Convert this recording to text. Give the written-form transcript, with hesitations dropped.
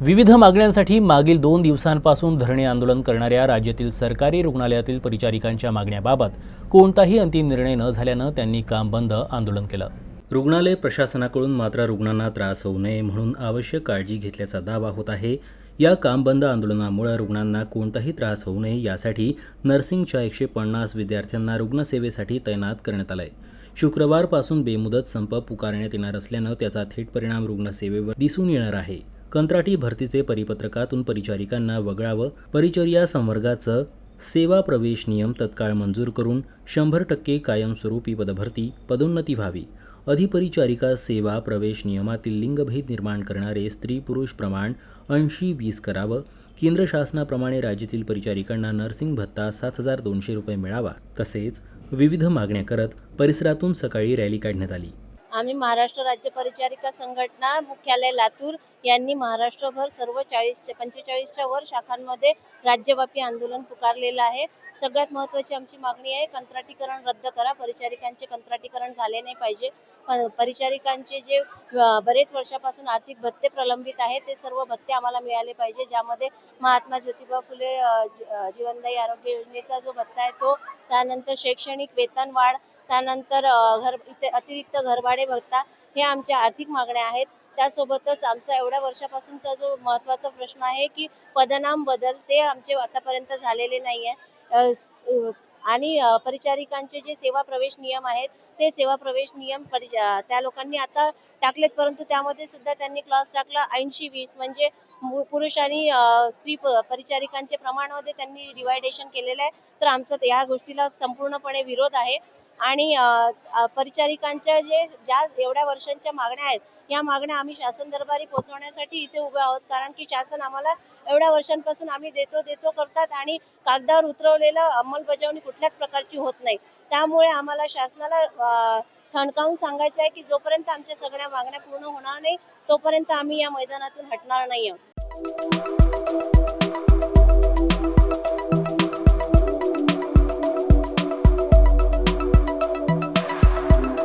विविध मागण्यांसाठी मागील 2 दिवसांपासून धरणे आंदोलन करणाऱ्या राज्यातील सरकारी रुग्णालयातील परिचारिकांच्या मागण्याबाबत कोणताही अंतिम निर्णय न झाल्यानं त्यांनी काम बंद आंदोलन केलं। रुग्णालय प्रशासनाकडून मात्र रुग्णांना त्रास होऊ नये म्हणून आवश्यक काळजी घेतल्याचा दावा होत आहे। या काम बंद आंदोलनामुळे रुग्णांना कोणताही त्रास होऊ नये यासाठी नर्सिंगच्या 150 विद्यार्थ्यांना रुग्णसेवेसाठी तैनात करण्यात आलंय। शुक्रवारपासून बेमुदत संप पुकारण्यात येणार असल्यानं त्याचा थेट परिणाम रुग्णसेवेवर दिसून येणार आहे। कंत्राटी भरतीचे परिपत्रकातून परिचारिकांना वगळावं, परिचर्या संवर्गाचं सेवा प्रवेश नियम तत्काळ मंजूर करून 100% कायमस्वरूपी पदभरती, पदोन्नती व्हावी, अधिपरिचारिका सेवा प्रवेश नियमातील लिंगभेद निर्माण करणारे स्त्री पुरुष प्रमाण 80-20 करावं, केंद्र शासनाप्रमाणे राज्यातील परिचारिकांना नर्सिंग भत्ता 7,200 रुपये मिळावा, तसेच विविध मागण्या करत परिसरातून सकाळी रॅली काढण्यात आली। आम्ही महाराष्ट्र राज्य परिचारिका संघटना मुख्यालय लातूर यांनी महाराष्ट्रभर सर्व 45च्या वर शाखांमध्ये राज्यव्यापी आंदोलन पुकारलेलं आहे। सगळ्यात महत्त्वाची आमची मागणी आहे, कंत्राटीकरण रद्द करा। परिचारिकांचे कंत्राटीकरण झाले नाही पाहिजे। परिचारिकांचे जे बरेच वर्षापासून आर्थिक भत्ते प्रलंबित आहेत ते सर्व भत्ते आम्हाला मिळाले पाहिजे, ज्यामध्ये महात्मा ज्योतिबा फुले जीवनदायी आरोग्य योजनेचा जो भत्ता आहे तो, त्यानंतर शैक्षणिक वेतन वाढ, त्यानंतर अतिरिक्त घरभाडे भत्ता, हे आमच्या आर्थिक मागण्या आहेत। त्यासोबतच आमचा एवढ्या वर्षापासूनचा जो महत्त्वाचा प्रश्न आहे की पदनाम बदल, ते आमचे आतापर्यंत झालेले नाही आहे। आणि परिचारिकांचे जे सेवा प्रवेश नियम आहेत ते सेवा प्रवेश नियम त्या लोकांनी आता टाकलेत, परंतु त्यामध्ये सुद्धा त्यांनी क्लॉज टाकला 80-20, म्हणजे पुरुष आणि स्त्री परिचारिकांचे प्रमाणामध्ये त्यांनी डिवायडेशन केलेलं आहे। तर आमचा या गोष्टीला संपूर्णपणे विरोध आहे। आणि परिचारिकांच्या ज्या एवढ्या वर्षांच्या मागण्या आहेत, या मागण्या आम्ही शासन दरबारी पोहोचवण्यासाठी इथे उभे आहोत, कारण की शासन आम्हाला एवढ्या वर्षांपासून आम्ही देतो करतात आणि कागदावर उतरवलेलं अंमलबजावणी कुठल्याच प्रकारची होत नाही। त्यामुळे आम्हाला शासनाला ठणकावून सांगायचं आहे की जोपर्यंत आमच्या सगळ्या मागण्या पूर्ण होणार नाही तोपर्यंत आम्ही या मैदानातून हटणार नाही आहोत।